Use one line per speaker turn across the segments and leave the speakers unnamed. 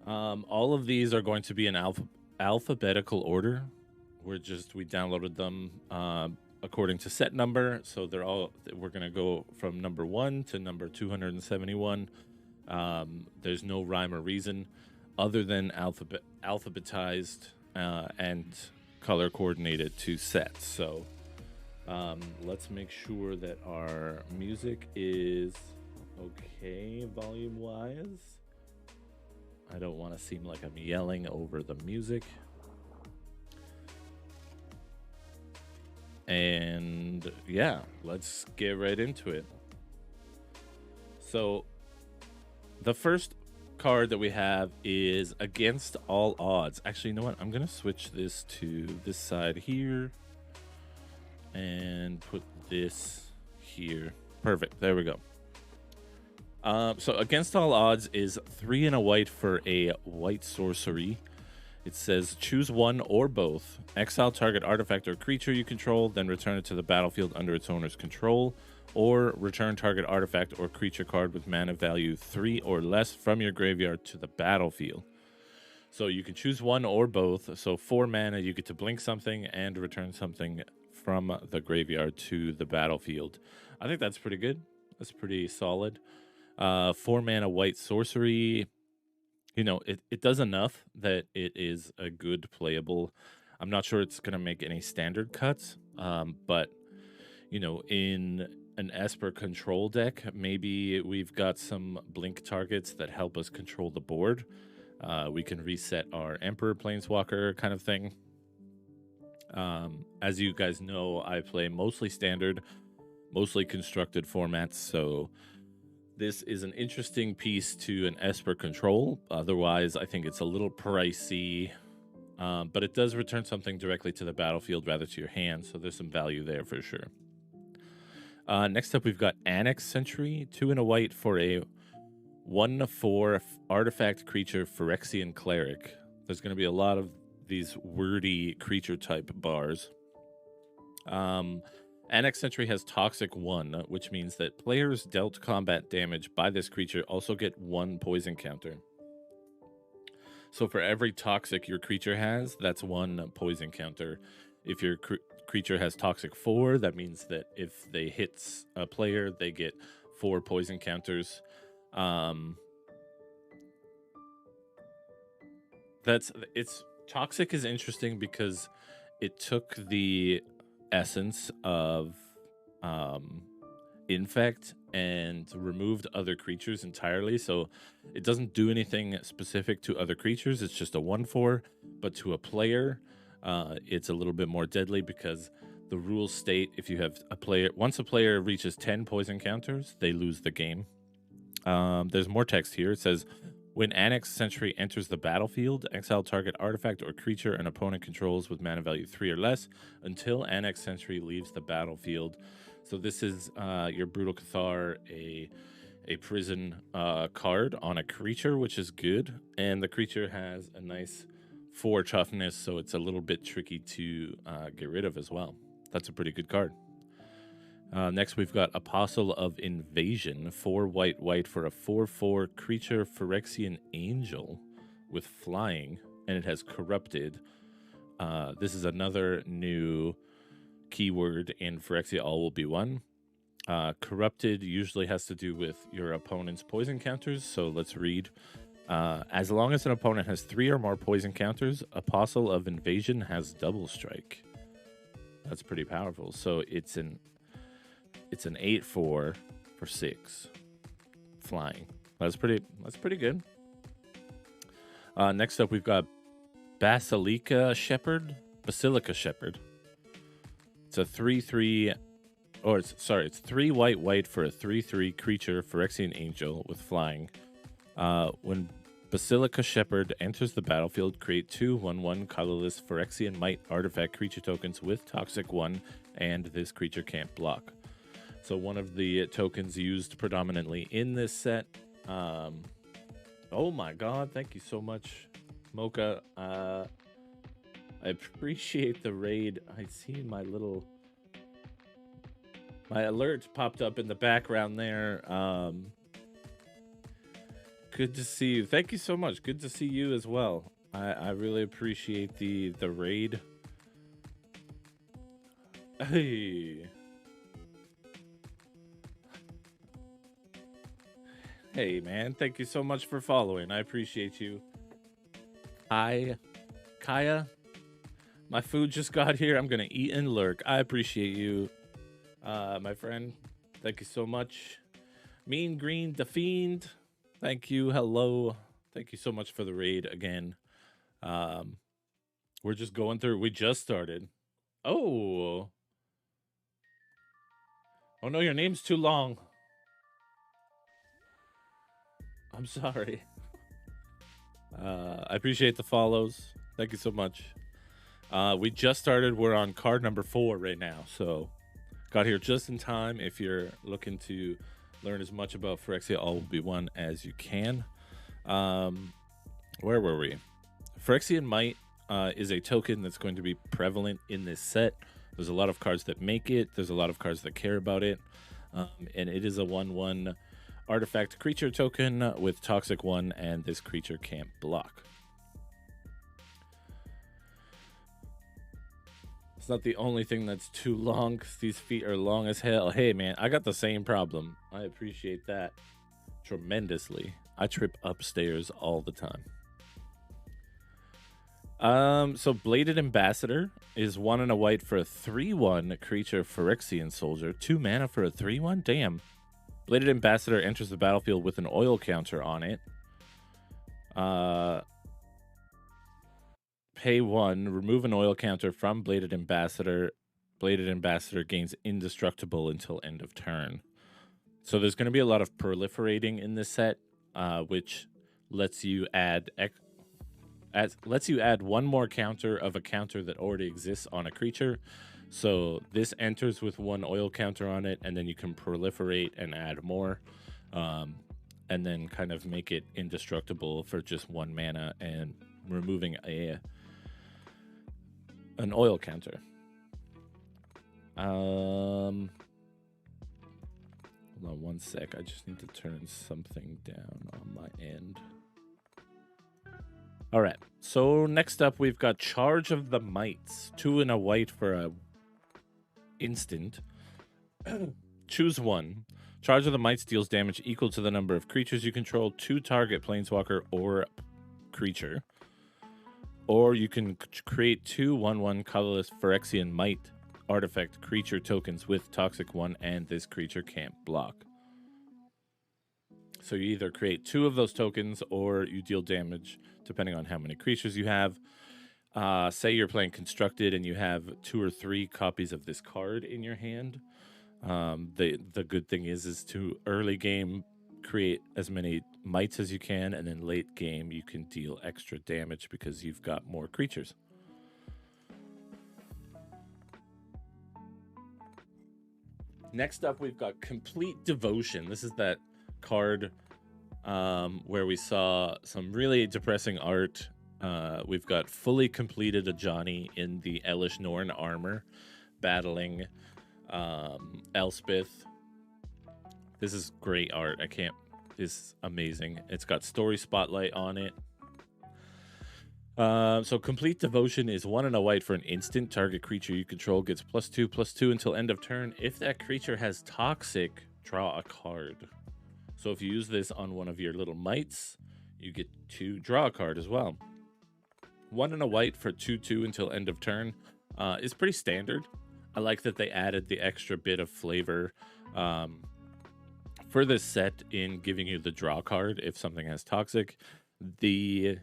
All of these are going to be in alphabetical order. We downloaded them according to set number, so we're gonna go from number 1 to number 271. There's no rhyme or reason other than alphabetized and color coordinated to sets. So let's make sure that our music is okay volume wise. I don't want to seem like I'm yelling over the music. And yeah, let's get right into it. So the first card that we have is Against All Odds. Actually, you know what? I'm going to switch this to this side here and put this here. Perfect. There we go. So Against All Odds is 3 and a white for a white sorcery. It says choose one or both. Exile target artifact or creature you control, then return it to the battlefield under its owner's control. Or return target artifact or creature card with mana value 3 or less from your graveyard to the battlefield. So you can choose one or both. So 4 mana, you get to blink something and return something from the graveyard to the battlefield. I think that's pretty good. That's pretty solid. 4 mana white sorcery. You know, it does enough that it is a good playable. I'm not sure it's going to make any standard cuts, but, you know, in an Esper control deck, maybe we've got some blink targets that help us control the board. We can reset our Emperor Planeswalker kind of thing. As you guys know, I play mostly standard, mostly constructed formats, so this is an interesting piece to an Esper control. Otherwise, I think it's a little pricey, but it does return something directly to the battlefield rather to your hand, so there's some value there for sure. Next up, we've got Annex Sentry, 2 and a white for a 1/4 artifact creature Phyrexian Cleric. There's going to be a lot of these wordy creature type bars. Annex Sentry has Toxic 1, which means that players dealt combat damage by this creature also get 1 poison counter. So for every Toxic your creature has, that's 1 poison counter. If your creature has Toxic 4, that means that if they hit a player, they get 4 poison counters. Toxic is interesting because it took the essence of Infect and removed other creatures entirely, so it doesn't do anything specific to other creatures. It's just a 1/4, but to a player it's a little bit more deadly because the rules state if you have a player, once a player reaches 10 poison counters, they lose the game. There's more text here. It says when Annex Sentry enters the battlefield, exile target artifact or creature an opponent controls with mana value 3 or less until Annex Sentry leaves the battlefield. So this is your Brutal Cathar, a prison card on a creature, which is good. And the creature has a nice 4 toughness, so it's a little bit tricky to get rid of as well. That's a pretty good card. Next, we've got Apostle of Invasion, 4 white for a 4/4 creature Phyrexian Angel with flying, and it has Corrupted. This is another new keyword in Phyrexia, all will be 1. Corrupted usually has to do with your opponent's poison counters, so let's read. As long as an opponent has 3 or more poison counters, Apostle of Invasion has double strike. That's pretty powerful. So it's an 8/4 for 6 flying. That's pretty good. Next up, we've got Basilica Shepherd. It's a 3/3, it's 3 white for a 3/3 creature Phyrexian Angel with flying. When Basilica Shepherd enters the battlefield, create 2 1/1 colorless Phyrexian Might artifact creature tokens with Toxic 1, and this creature can't block. So one of the tokens used predominantly in this set. Oh my god, thank you so much, Mocha. I appreciate the raid. I see my alert popped up in the background there. Good to see you. Thank you so much. Good to see you as well. I really appreciate the raid. Hey. Hey man, thank you so much for following. I appreciate you. Hi, Kaya. My food just got here. I'm gonna eat and lurk. I appreciate you, my friend. Thank you so much. Mean Green the Fiend. Thank you. Hello. Thank you so much for the raid again. We're just going through. We just started. Oh. Oh no, your name's too long. I'm sorry. I appreciate the follows. Thank you so much. We just started. We're on card number 4 right now. So got here just in time. If you're looking to learn as much about Phyrexia All Will Be One as you can. Where were we? Phyrexian Might is a token that's going to be prevalent in this set. There's a lot of cards that make it. There's a lot of cards that care about it. And it is a 1/1 artifact creature token with Toxic 1, and this creature can't block. It's not the only thing that's too long, 'cause these feet are long as hell. Hey, man, I got the same problem. I appreciate that tremendously. I trip upstairs all the time. So Bladed Ambassador is 1 and a white for a 3/1 creature Phyrexian Soldier. 2 mana for a 3/1? Damn. Bladed Ambassador enters the battlefield with an oil counter on it. Pay 1, remove an oil counter from Bladed Ambassador. Bladed Ambassador gains indestructible until end of turn. So there's going to be a lot of proliferating in this set, which lets you add one more counter of a counter that already exists on a creature. So this enters with 1 oil counter on it, and then you can proliferate and add more, and then kind of make it indestructible for just 1 mana and removing an oil counter. Hold on one sec. I just need to turn something down on my end. All right. So next up, we've got Charge of the Mites. 2 and a white for a instant. Choose 1. Charge of the Mites deals damage equal to the number of creatures you control to target planeswalker or creature. Or you can create 2 1/1 colorless Phyrexian Might artifact creature tokens with Toxic 1, and this creature can't block. So you either create 2 of those tokens or you deal damage depending on how many creatures you have. Say you're playing Constructed and you have 2 or 3 copies of this card in your hand. The good thing is to early game create as many mites as you can, and then late game you can deal extra damage because you've got more creatures. Next up, we've got Complete Devotion. This is that card where we saw some really depressing art. We've got fully completed Ajani in the Elish Norn armor, battling Elspeth. This is great art. This is amazing. It's got Story Spotlight on it. So Complete Devotion is 1 and a white for an instant. Target creature you control gets +2/+2 until end of turn. If that creature has Toxic, draw a card. So if you use this on one of your little mites, you get to draw a card as well. 1 and a white for 2/2 until end of turn is pretty standard. I like that they added the extra bit of flavor for this set in giving you the draw card if something has Toxic. The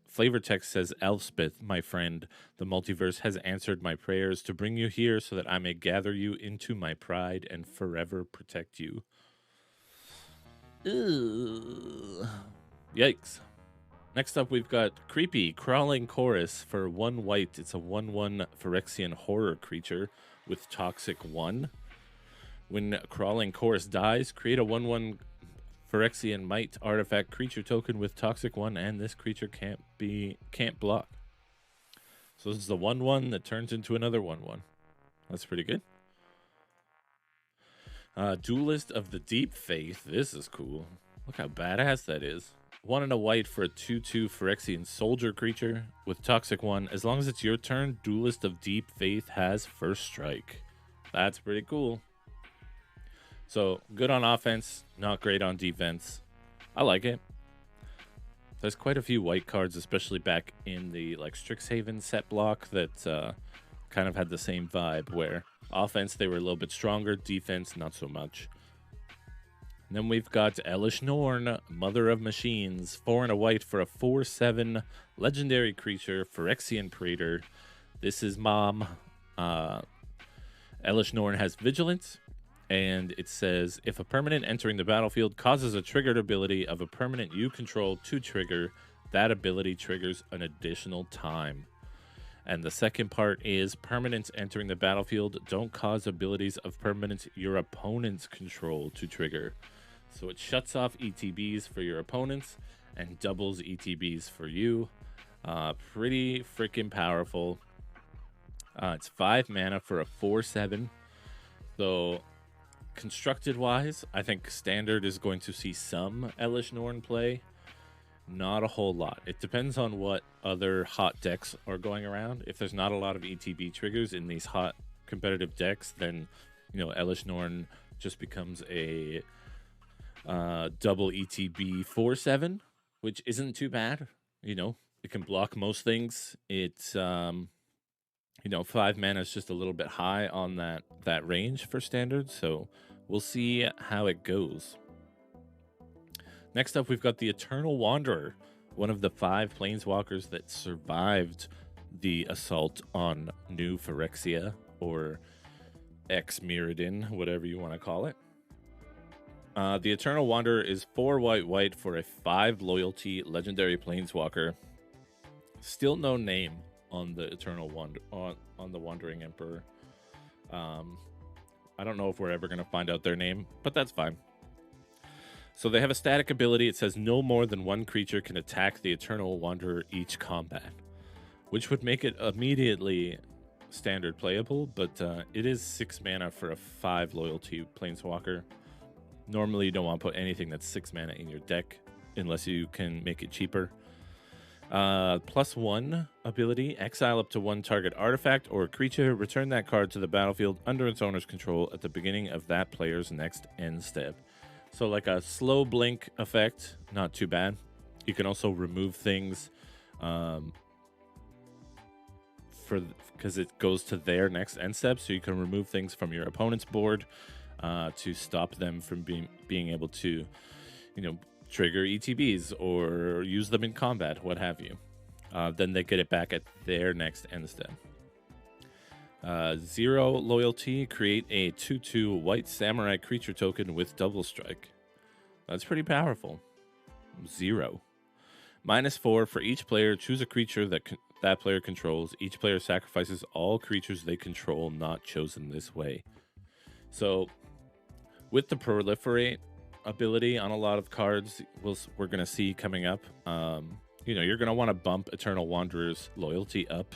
flavor text says, Elspeth, my friend, the multiverse has answered my prayers to bring you here so that I may gather you into my pride and forever protect you. Ugh. Yikes. Next up, we've got Creepy Crawling Chorus for 1 white. It's a 1/1 Phyrexian horror creature with Toxic 1. When Crawling Chorus dies, create a 1/1 Phyrexian Might artifact creature token with Toxic 1, and this creature can't block. So this is the 1/1 that turns into another 1/1. That's pretty good. Duelist of the Deep Faith. This is cool. Look how badass that is. 1 and a white for a 2/2 Phyrexian soldier creature with Toxic 1. As long as it's your turn, Duelist of Deep Faith has first strike. That's pretty cool. So good on offense, not great on defense. I like it. There's quite a few white cards, especially back in the like Strixhaven set block that kind of had the same vibe where offense they were a little bit stronger, defense not so much. And then we've got Elish Norn, Mother of Machines, 4 and a white for a 4/7 legendary creature, Phyrexian Praetor. This is Mom. Elish Norn has Vigilance, and it says, if a permanent entering the battlefield causes a triggered ability of a permanent you control to trigger, that ability triggers an additional time. And the second part is, permanents entering the battlefield don't cause abilities of permanents your opponents control to trigger. So it shuts off ETBs for your opponents and doubles ETBs for you. Pretty freaking powerful. It's 5 mana for a 4/7. So constructed wise, I think standard is going to see some Elish Norn play. Not a whole lot. It depends on what other hot decks are going around. If there's not a lot of ETB triggers in these hot competitive decks, then Elish Norn just becomes a double ETB 4/7, which isn't too bad. It can block most things. It's 5 mana is just a little bit high on that range for standard, so we'll see how it goes. Next up, we've got the Eternal Wanderer, one of the 5 planeswalkers that survived the assault on New Phyrexia, or Ex-Mirrodin, whatever you want to call it. The Eternal Wanderer is 4 white for a 5 loyalty legendary planeswalker. Still no name on the Eternal on the Wandering Emperor. I don't know if we're ever going to find out their name, but that's fine. So they have a static ability. It says no more than 1 creature can attack the Eternal Wanderer each combat, which would make it immediately standard playable, but it is 6 mana for a 5 loyalty planeswalker. Normally you don't want to put anything that's 6 mana in your deck unless you can make it cheaper. +1 ability, exile up to 1 target artifact or creature, return that card to the battlefield under its owner's control at the beginning of that player's next end step. So like a slow blink effect, not too bad. You can also remove things because it goes to their next end step, so you can remove things from your opponent's board to stop them from being able to trigger ETBs or use them in combat, what have you. Then they get it back at their next end step. 0 loyalty, create a 2/2 white samurai creature token with double strike. That's pretty powerful. 0. -4 for each player, choose a creature that player controls. Each player sacrifices all creatures they control not chosen this way. So with the proliferate ability on a lot of cards we're going to see coming up, you're going to want to bump Eternal Wanderer's loyalty up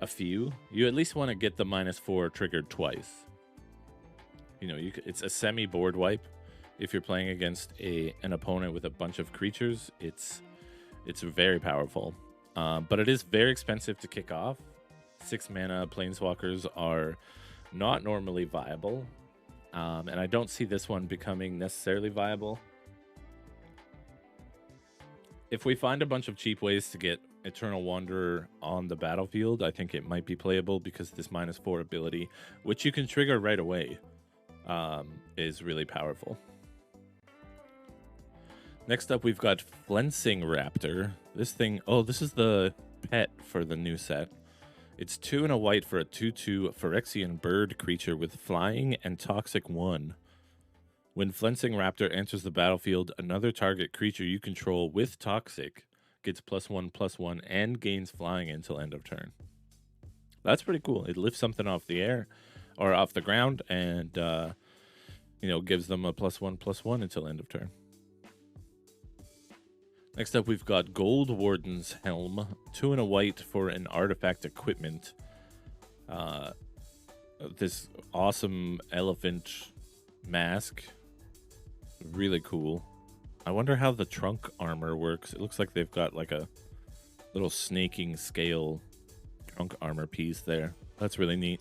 a few. You at least want to get the -4 triggered twice. It's a semi board wipe. If you're playing against an opponent with a bunch of creatures, it's very powerful, but it is very expensive to kick off. 6 mana planeswalkers are not normally viable, and I don't see this one becoming necessarily viable. If we find a bunch of cheap ways to get Eternal Wanderer on the battlefield, I think it might be playable, because this -4 ability, which you can trigger right away, is really powerful. Next up, we've got Flensing Raptor. This is the pet for the new set. It's 2 and a white for a 2/2 Phyrexian bird creature with flying and Toxic 1. When Flensing Raptor enters the battlefield, another target creature you control with Toxic gets +1/+1 and gains flying until end of turn. That's pretty cool. It lifts something off the air or off the ground and gives them a +1/+1 until end of turn. Next up, we've got Gold Warden's Helm, 2 and a white for an artifact equipment. This awesome elephant mask, really cool. I wonder how the trunk armor works. It looks like they've got like a little snaking scale trunk armor piece there. That's really neat.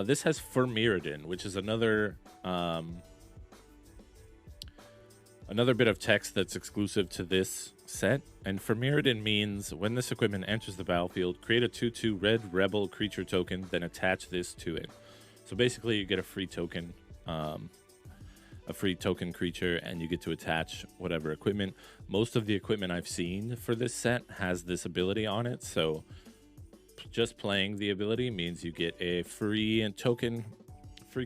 This has Phyrexia, which is another bit of text that's exclusive to this set. And Phyrexia means when this equipment enters the battlefield, create a 2/2 red rebel creature token, then attach this to it. So basically, you get a free token creature, and you get to attach whatever equipment. Most of the equipment I've seen for this set has this ability on it, so just playing the ability means you get a free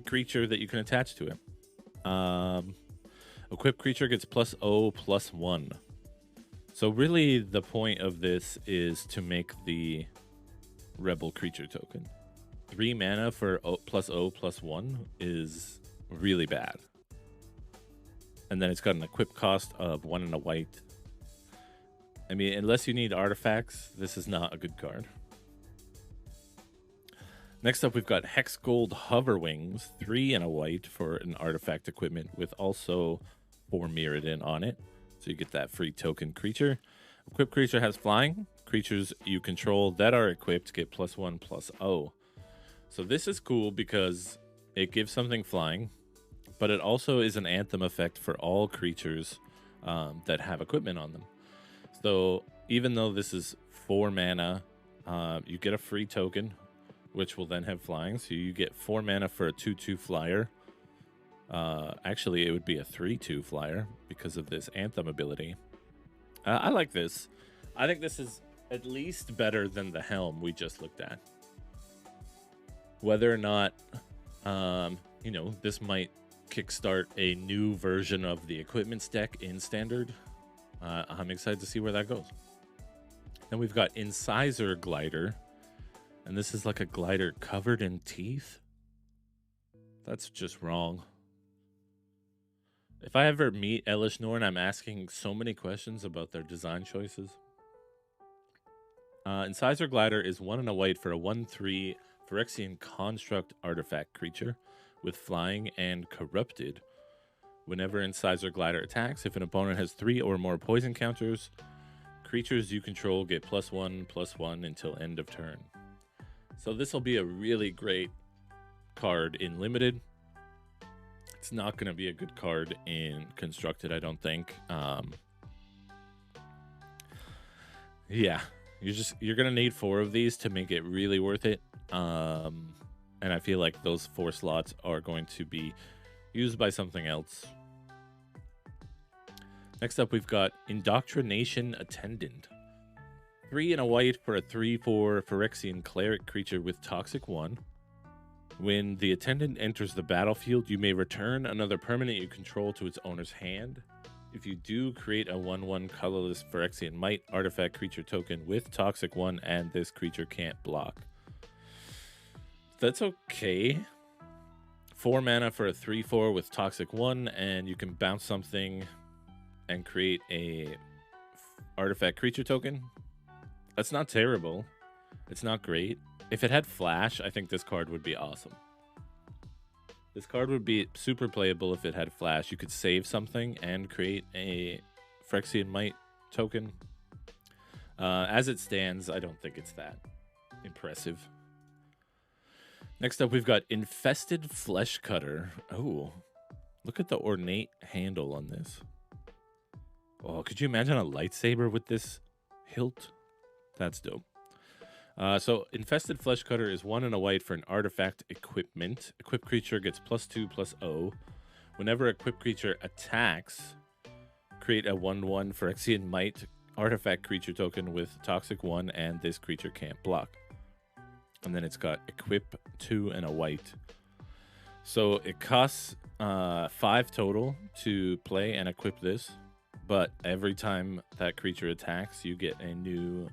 creature that you can attach to it. Equipped creature gets +0/+1. So really the point of this is to make the rebel creature token. 3 mana for +0/+1 is really bad. And then it's got an equip cost of 1 and a white. I mean, unless you need artifacts, this is not a good card. Next up, we've got Hex Gold Hover Wings, 3 and a white for an artifact equipment with also 4 Mirrodin on it. So you get that free token creature. Equipped creature has flying. Creatures you control that are equipped get +1/+0. So this is cool because it gives something flying, but it also is an anthem effect for all creatures that have equipment on them. So even though this is 4 mana, you get a free token, which will then have flying. So you get 4 mana for a 2/2 flyer. Actually, it would be a 3/2 flyer because of this anthem ability. I like this. I think this is at least better than the helm we just looked at. Whether or not, this might kickstart a new version of the equipment stack in Standard. I'm excited to see where that goes. Then we've got Incisor Glider. And this is like a glider covered in teeth. That's just wrong. If I ever meet Elish Norn, I'm asking so many questions about their design choices. Incisor Glider is 1 and a white for a 1/3 Phyrexian construct artifact creature with flying and corrupted. Whenever Incisor Glider attacks, if an opponent has 3 or more poison counters, creatures you control get +1/+1 until end of turn. So this will be a really great card in Limited. It's not going to be a good card in Constructed, I don't think. Yeah, you're going to need 4 of these to make it really worth it. And I feel like those 4 slots are going to be used by something else. Next up, we've got Indoctrination Attendant. 3 and a white for a 3/4 Phyrexian cleric creature with Toxic 1. When the attendant enters the battlefield, you may return another permanent you control to its owner's hand. If you do, create a 1/1 colorless Phyrexian Might artifact creature token with Toxic 1, and this creature can't block. That's okay. 4 mana for a 3/4 with Toxic 1, and you can bounce something and create a artifact creature token. That's not terrible. It's not great. If it had flash, I think this card would be awesome. This card would be super playable if it had flash. You could save something and create a Phyrexian Might token. As it stands, I don't think it's that impressive. Next up, we've got Infested Flesh Cutter. Oh, look at the ornate handle on this. Oh, could you imagine a lightsaber with this hilt? That's dope. So Infested Flesh Cutter is 1 and a white for an artifact equipment. Equipped creature gets +2/+0. Whenever equipped creature attacks, create a 1/1 Phyrexian Might artifact creature token with Toxic 1, and this creature can't block. And then it's got Equip 2 and a white. So it costs 5 total to play and equip this, but every time that creature attacks, you get a new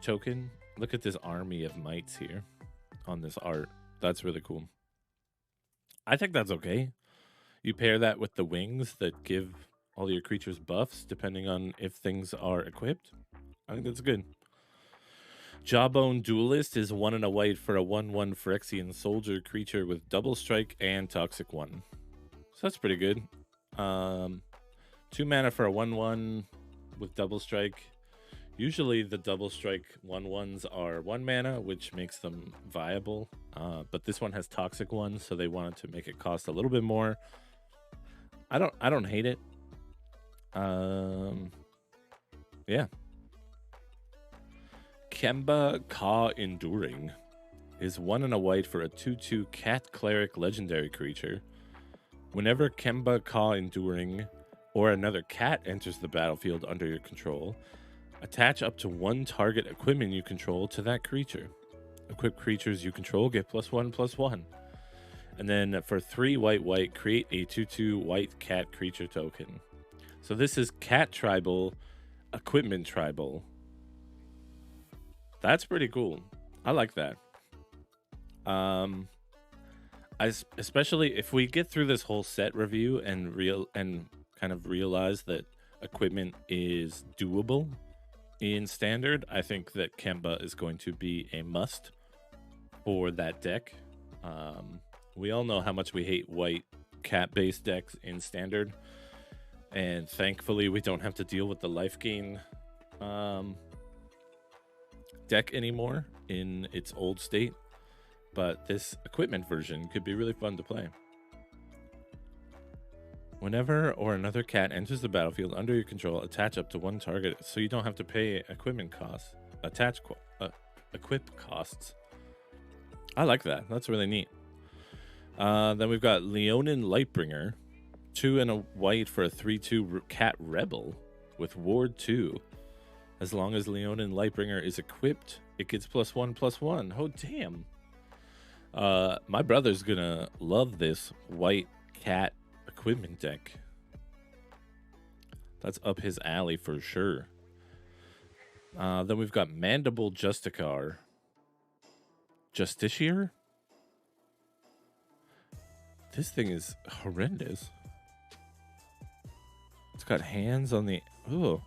token. Look at this army of mites here on this art. That's really cool. I think that's okay. You pair that with the wings that give all your creatures buffs depending on if things are equipped. I think that's good. Jawbone Duelist is 1 and a white for a 1/1 Phyrexian soldier creature with double strike and Toxic 1. So that's pretty good. 2 mana for a 1/1 with double strike. Usually the double strike 1/1s are 1 mana, which makes them viable. But this one has toxic ones, so they wanted to make it cost a little bit more. I don't hate it. Yeah. Kemba Ka Enduring is 1 and a white for a 2/2 cat cleric legendary creature. Whenever Kemba Ka Enduring or another cat enters the battlefield under your control, attach up to 1 target equipment you control to that creature. Equipped creatures you control get +1/+1. And then for 3 white, create a 2/2 white cat creature token. So this is cat tribal, equipment tribal. That's pretty cool. I like that. Especially if we get through this whole set review and kind of realize that equipment is doable in standard, I think that Kemba is going to be a must for that deck. We all know how much we hate white cat-based decks in standard, and thankfully we don't have to deal with the life gain deck anymore in its old state. But this equipment version could be really fun to play. Whenever or another cat enters the battlefield under your control, attach up to 1 target, so you don't have to pay equipment costs. Equip costs. I like that. That's really neat. Then we've got Leonin Lightbringer, 2 and a white for a 3/2 cat rebel with ward 2. As long as Leonin Lightbringer is equipped, it gets +1/+1. Oh damn! My brother's gonna love this white cat equipment deck. That's up his alley for sure. Then we've got Mandible Justicar. Justiciar? This thing is horrendous. It's got hands on the... Ooh.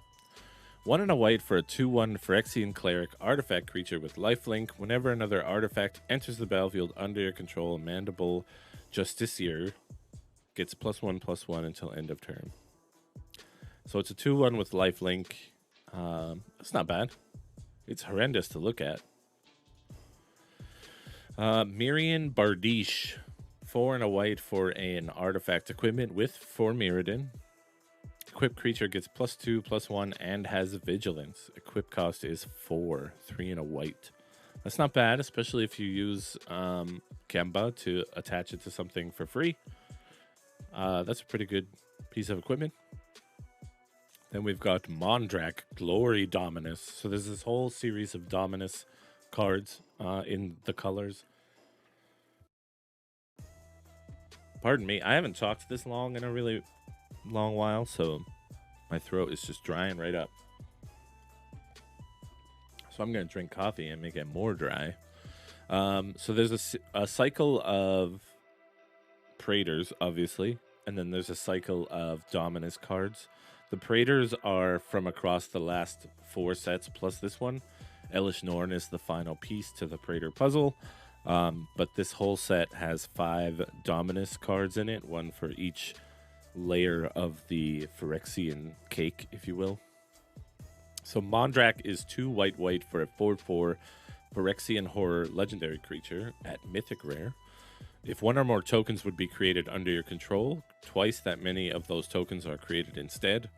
1 and a white for a 2/1 Phyrexian cleric artifact creature with lifelink. Whenever another artifact enters the battlefield under your control, Mandible Justiciar gets +1/+1 until end of turn. So it's a 2/1 with lifelink. That's not bad. It's horrendous to look at. Mirian Bardiche, 4 and a white for an artifact equipment with 4 Mirrodin. Equipped creature gets +2/+1 and has vigilance. Equip cost is 4, 3 and a white. That's not bad, especially if you use Kemba to attach it to something for free. That's a pretty good piece of equipment. Then we've got Mondrak Glory Dominus. So there's this whole series of Dominus cards in the colors. Pardon me, I haven't talked this long in a really long while, so my throat is just drying right up. So I'm going to drink coffee and make it more dry. So there's a cycle of Praetors, obviously, and then there's a cycle of Dominus cards. The Praetors are from across the last 4 sets plus this one. Elish Norn is the final piece to the Praetor puzzle. But this whole set has 5 Dominus cards in it, 1 for each layer of the Phyrexian cake, if you will. So Mondrak is 2 white for a 4/4 Phyrexian horror legendary creature at Mythic Rare. If 1 or more tokens would be created under your control, twice that many of those tokens are created instead.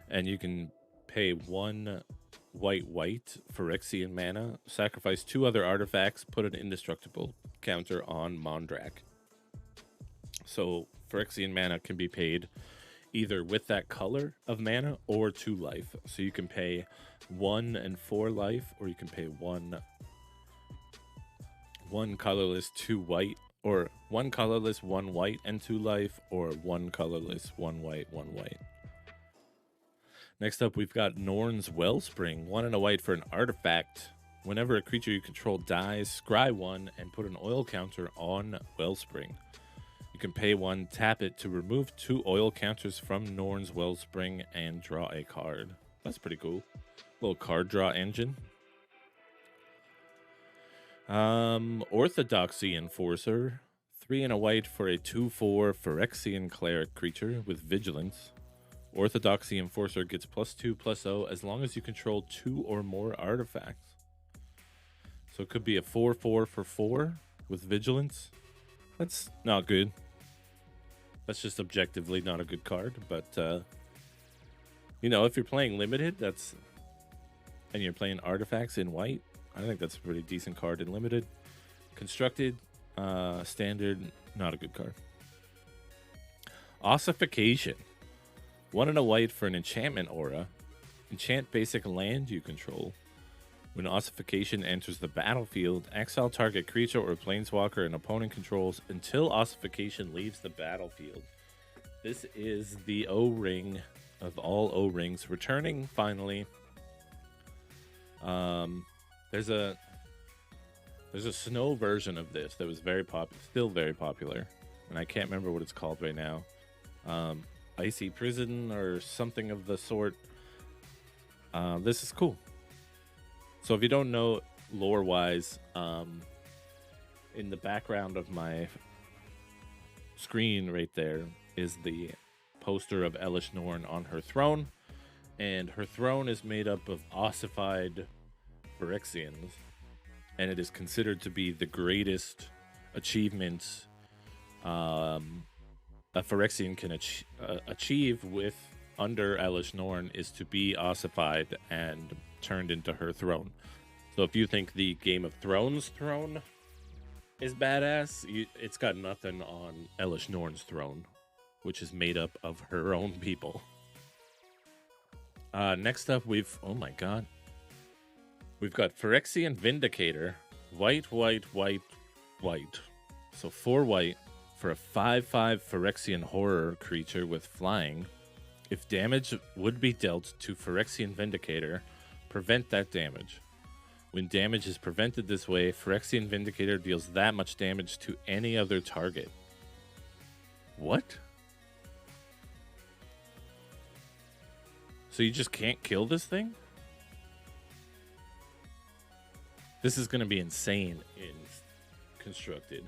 And you can pay 1 white Phyrexian mana, sacrifice 2 other artifacts, put an indestructible counter on Mondrak. So Phyrexian mana can be paid either with that color of mana or 2 life. So you can pay 1 and 4 life, or you can pay 1 colorless, 2 white, or 1 colorless, 1 white, and 2 life, or 1 colorless, 1 white, 1 white. Next up, we've got Norn's Wellspring, 1 and a white for an artifact. Whenever a creature you control dies, scry 1 and put an oil counter on Wellspring. You can pay 1, tap it to remove 2 oil counters from Norn's Wellspring and draw a card. That's pretty cool. Little card draw engine. Orthodoxy Enforcer, 3 and a white for a 2/4 Phyrexian cleric creature with vigilance. Orthodoxy Enforcer gets +2/+0 as long as you control 2 or more artifacts. So it could be a 4/4 for 4 with Vigilance. That's not good. That's just objectively not a good card. But, you know, if you're playing Limited, and you're playing artifacts in white, I think that's a pretty decent card in Limited. Constructed, Standard, not a good card. Ossification. 1 and a white for an enchantment aura. Enchant basic land you control. When Ossification enters the battlefield, exile target creature or planeswalker an opponent controls until Ossification leaves the battlefield. This is the O-Ring of all O-Rings, returning finally. There's a snow version of this that was still very popular, and I can't remember what it's called right now. Icy Prison or something of the sort. This is cool. So if you don't know lore-wise, in the background of my screen right there is the poster of Elish Norn on her throne, and her throne is made up of ossified Phyrexians, and it is considered to be the greatest achievement a Phyrexian can achieve with under Elish Norn is to be ossified and turned into her throne. So if you think the Game of Thrones throne is badass, it's got nothing on Elish Norn's throne, which is made up of her own people. Next up, oh my god. We've got Phyrexian Vindicator. White, white, white, white. So 4 white for a 5/5 Phyrexian horror creature with flying. If damage would be dealt to Phyrexian Vindicator, prevent that damage. When damage is prevented this way, Phyrexian Vindicator deals that much damage to any other target. What? So you just can't kill this thing? This is going to be insane in Constructed.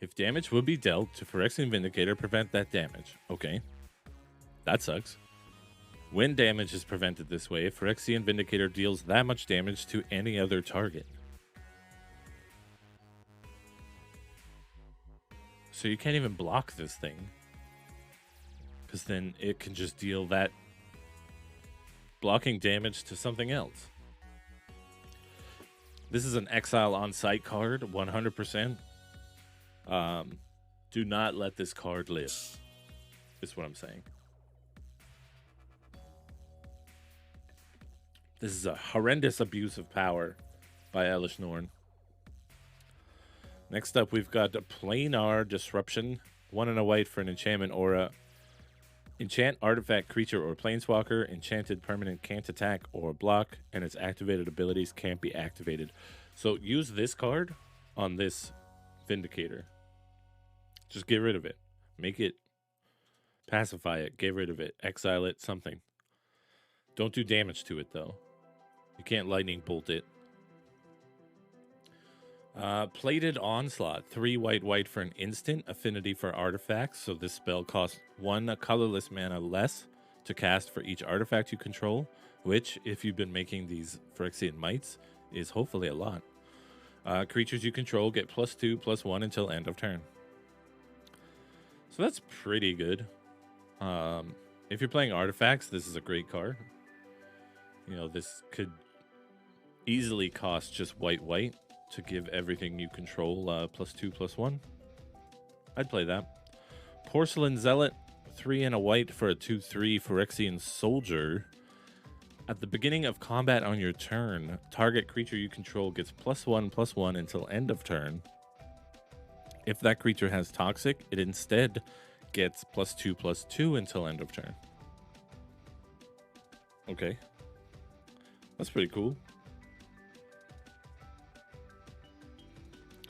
If damage would be dealt to Phyrexian Vindicator, prevent that damage. Okay. That sucks. When damage is prevented this way, Phyrexian Vindicator deals that much damage to any other target. So you can't even block this thing, because then it can just deal that blocking damage to something else. This is an exile on site card, 100%. Do not let this card live, is what I'm saying. This is a horrendous abuse of power by Elish Norn. Next up, we've got a Planar Disruption. 1 and a white for an enchantment aura. Enchant artifact, creature, or planeswalker. Enchanted permanent can't attack or block, and its activated abilities can't be activated. So use this card on this Vindicator. Just get rid of it. Make it. Pacify it. Get rid of it. Exile it. Something. Don't do damage to it, though. You can't lightning bolt it. Plated Onslaught. 3 white, white for an instant. Affinity for artifacts. So this spell costs 1 colorless mana less to cast for each artifact you control, which, if you've been making these Phyrexian Mites, is hopefully a lot. Creatures you control get +2/+1 until end of turn. So that's pretty good. If you're playing artifacts, this is a great card. You know, this could easily cost just white, white to give everything you control +2/+1. I'd play that. Porcelain Zealot, 3 and a white for a 2/3 Phyrexian Soldier. At the beginning of combat on your turn, target creature you control gets +1/+1 until end of turn. If that creature has Toxic, it instead gets +2/+2 until end of turn. Okay. That's pretty cool.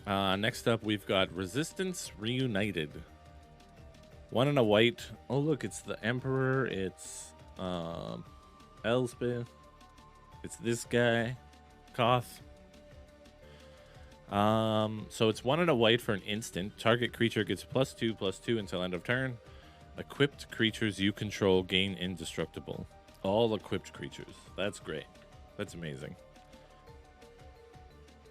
Next up, we've got Resistance Reunited. 1 and a white. Oh, look, it's the Emperor. It's Elspeth. It's this guy, Koth. So it's 1 and a white for an instant. Target creature gets +2/+2 until end of turn. Equipped creatures you control gain indestructible. All equipped creatures. That's great. That's amazing.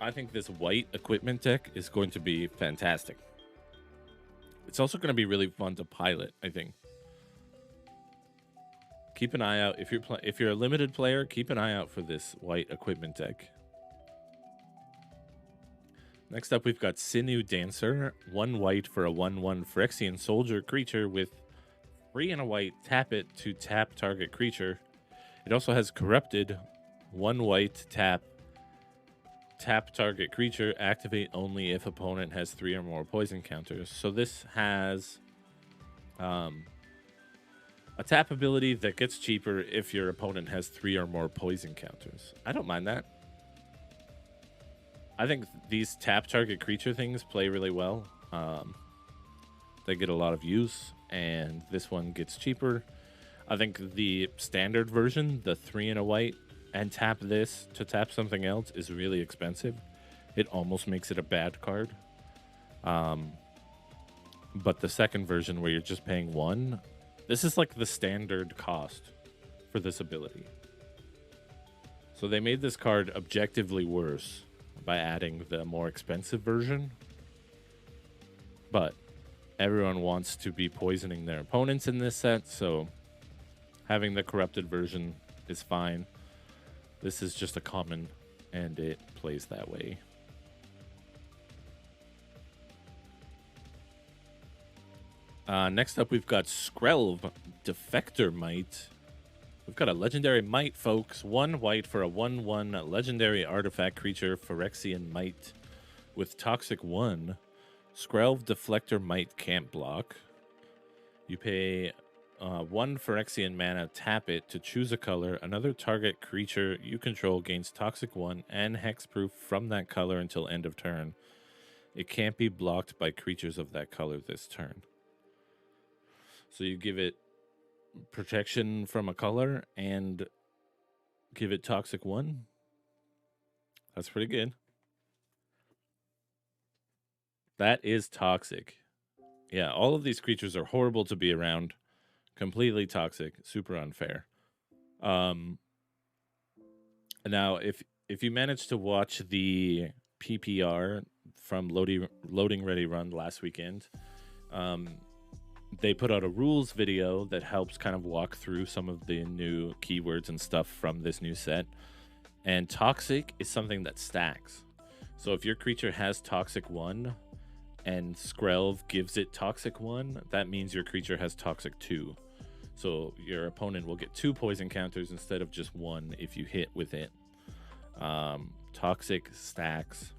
I think this white equipment deck is going to be fantastic. It's also going to be really fun to pilot, I think. Keep an eye out if you're a limited player, keep an eye out for this white equipment deck. Next up, we've got Sinew Dancer, 1 white for a 1/1 Phyrexian soldier creature with 3 and a white. Tap it to tap target creature. It also has Corrupted, 1 white, tap target creature, activate only if opponent has 3 or more poison counters. So this has a tap ability that gets cheaper if your opponent has 3 or more poison counters. I don't mind that. I think these tap target creature things play really well. They get a lot of use, and this one gets cheaper. I think the standard version, the 3 and a white, and tap this to tap something else is really expensive. It almost makes it a bad card. But the second version, where you're just paying 1, this is like the standard cost for this ability. So they made this card objectively worse by adding the more expensive version. But everyone wants to be poisoning their opponents in this set, so having the corrupted version is fine. This is just a common, and it plays that way. Next up, we've got Skrelv, Defector Might. We've got a legendary Might, folks. 1 white for a 1/1 legendary artifact creature, Phyrexian Might, with Toxic 1. Skrelv Deflector Might can't block. You pay 1 Phyrexian mana, tap it to choose a color. Another target creature you control gains Toxic 1 and Hexproof from that color until end of turn. It can't be blocked by creatures of that color this turn. So you give it protection from a color and give it Toxic 1. That's pretty good. That is toxic. Yeah, all of these creatures are horrible to be around. Completely toxic. Super unfair. Now, if you manage to watch the PPR from Loading Ready Run last weekend, they put out a rules video that helps kind of walk through some of the new keywords and stuff from this new set. And toxic is something that stacks. So if your creature has Toxic 1 and Skrelv gives it Toxic 1, that means your creature has Toxic 2. So your opponent will get 2 poison counters instead of just 1 if you hit with it. Toxic stacks.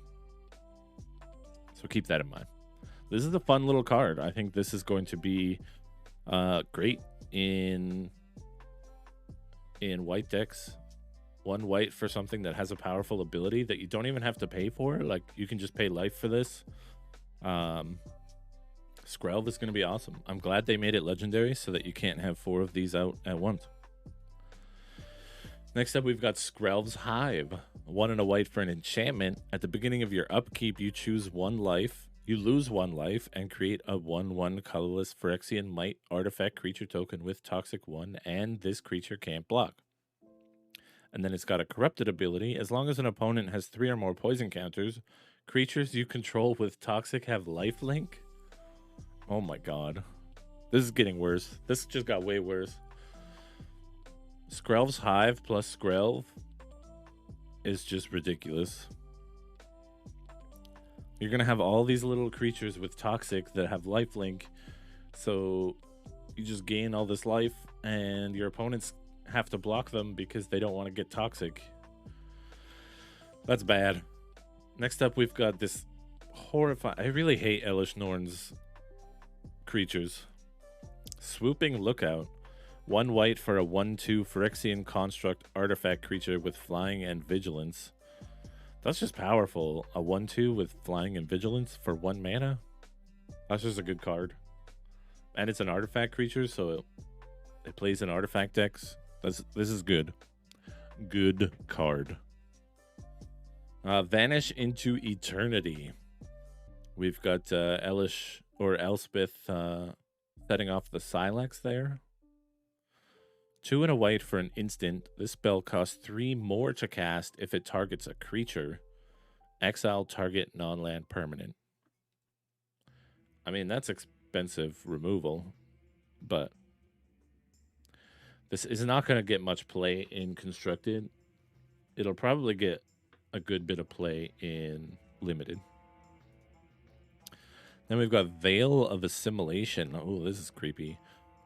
So keep that in mind. This is a fun little card. I think this is going to be great in white decks. 1 white for something that has a powerful ability that you don't even have to pay for. Like, you can just pay life for this. Skrelv is going to be awesome. I'm glad they made it legendary so that you can't have 4 of these out at once. Next up, we've got Skrelv's Hive. 1 and a white for an enchantment. At the beginning of your upkeep, you choose 1 life. You lose 1 life and create a 1/1 colorless Phyrexian Might artifact creature token with Toxic 1, and this creature can't block. And then it's got a corrupted ability. As long as an opponent has 3 or more poison counters, creatures you control with Toxic have lifelink. Oh my god. This is getting worse. This just got way worse. Skrelv's Hive plus Skrelv is just ridiculous. You're going to have all these little creatures with Toxic that have lifelink. So you just gain all this life, and your opponents have to block them because they don't want to get Toxic. That's bad. Next up, we've got this horrifying... I really hate Elish Norn's creatures. Swooping Lookout. 1 white for a 1/2 Phyrexian construct artifact creature with flying and vigilance. That's just powerful. A 1/2 with flying and vigilance for 1 mana. That's just a good card. And it's an artifact creature, so it plays in artifact decks. This is good. Good card. Vanish into Eternity. We've got Elish or Elspeth setting off the Silex there. 2 and a white for an instant. This spell costs 3 more to cast if it targets a creature. Exile target non-land permanent. I mean, that's expensive removal, but this is not going to get much play in Constructed. It'll probably get a good bit of play in Limited. Then we've got Veil of Assimilation. Oh, this is creepy.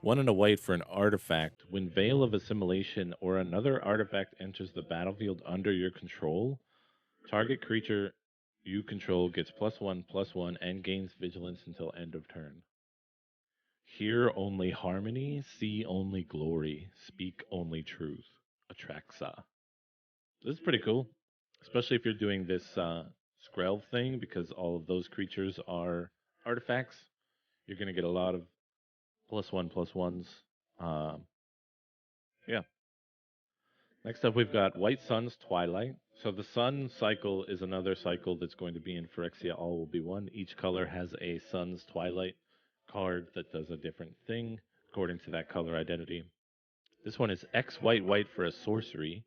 1 and a white for an artifact. When Veil of Assimilation or another artifact enters the battlefield under your control, target creature you control gets +1/+1 and gains vigilance until end of turn. Hear only harmony, see only glory, speak only truth. Atraxa. This is pretty cool, especially if you're doing this Skrelv thing, because all of those creatures are artifacts. You're going to get a lot of +1/+1s. Yeah. Next up, we've got White Sun's Twilight. So the Sun cycle is another cycle that's going to be in Phyrexia. All will be one. Each color has a Sun's Twilight card that does a different thing according to that color identity. This one is X white white for a sorcery.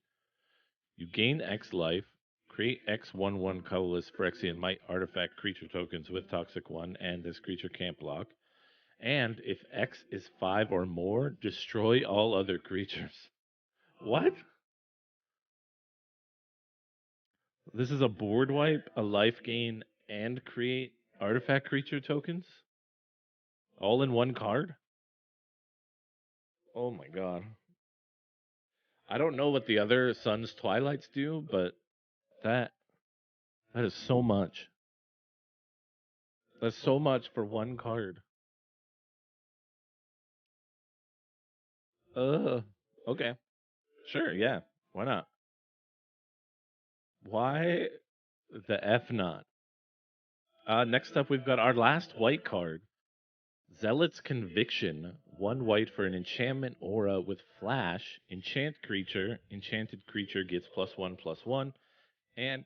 You gain X life, create X 1/1 colorless Phyrexian Might artifact creature tokens with Toxic 1, and this creature can't block. And if X is 5 or more, destroy all other creatures. What? This is a board wipe, a life gain, and create artifact creature tokens? All in one card? Oh my god. I don't know what the other Sun's Twilights do, but that is so much. That's so much for one card. Okay. Sure, yeah. Why not? Why the F not? Next up, we've got our last white card. Zealot's Conviction. 1 white for an enchantment aura with flash. Enchant creature. Enchanted creature gets +1/+1. And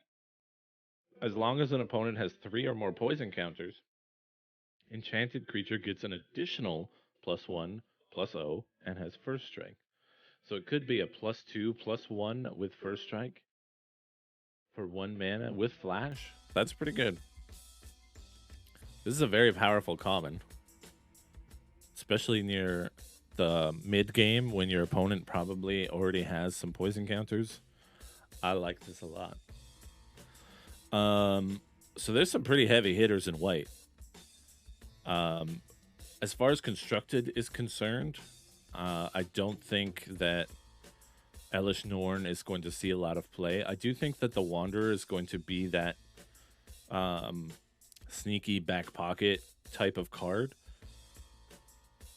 as long as an opponent has 3 or more poison counters, enchanted creature gets an additional +1/+0 and has first strike. So it could be a +2/+1 with first strike for 1 mana with flash. That's pretty good. This is a very powerful common, especially near the mid game when your opponent probably already has some poison counters. I like this a lot. So there's some pretty heavy hitters in white. As far as Constructed is concerned, I don't think that Elish Norn is going to see a lot of play. I do think that the Wanderer is going to be that sneaky back pocket type of card,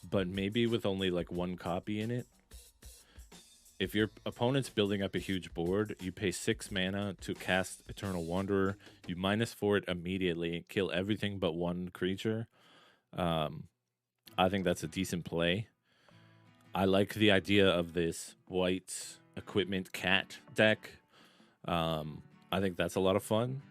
but maybe with only like 1 copy in it. If your opponent's building up a huge board, you pay 6 mana to cast Eternal Wanderer. You -4 it immediately, kill everything but 1 creature. I think that's a decent play. I like the idea of this white equipment cat deck. I think that's a lot of fun.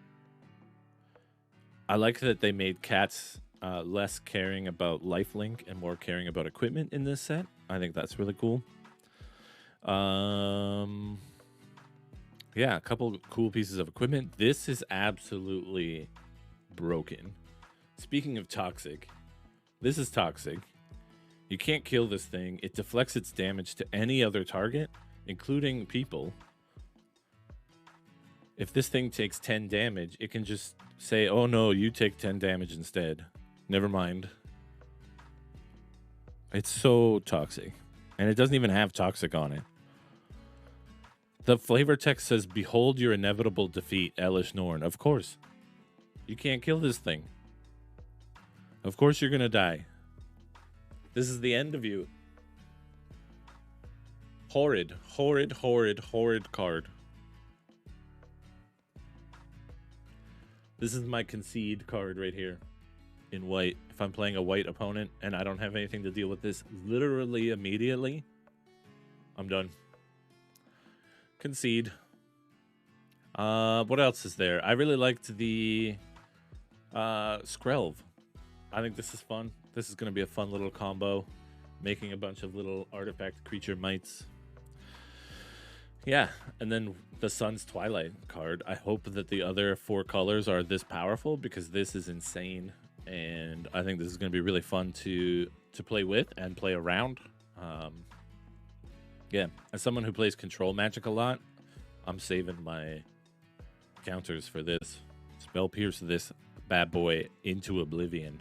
I like that they made cats less caring about lifelink and more caring about equipment in this set. I think that's really cool. Yeah, a couple cool pieces of equipment. This is absolutely broken. Speaking of toxic, this is toxic. You can't kill this thing. It deflects its damage to any other target, including people. If this thing takes 10 damage, it can just say, oh no, you take 10 damage instead. Never mind. It's so toxic. And it doesn't even have toxic on it. The flavor text says, behold your inevitable defeat, Elish Norn. Of course. You can't kill this thing. Of course you're going to die. This is the end of you. Horrid, horrid, horrid, horrid card. This is my concede card right here in white. If I'm playing a white opponent and I don't have anything to deal with this literally immediately, I'm done. Concede. What else is there? I really liked the Skrelv. I think this is fun. This is going to be a fun little combo, making a bunch of little artifact creature mites. Yeah, and then the Sun's Twilight card. I hope that the other 4 colors are this powerful, because this is insane, and I think this is going to be really fun to play with and play around. Yeah, as someone who plays control Magic a lot, I'm saving my counters for this. Spell Pierce this bad boy into oblivion.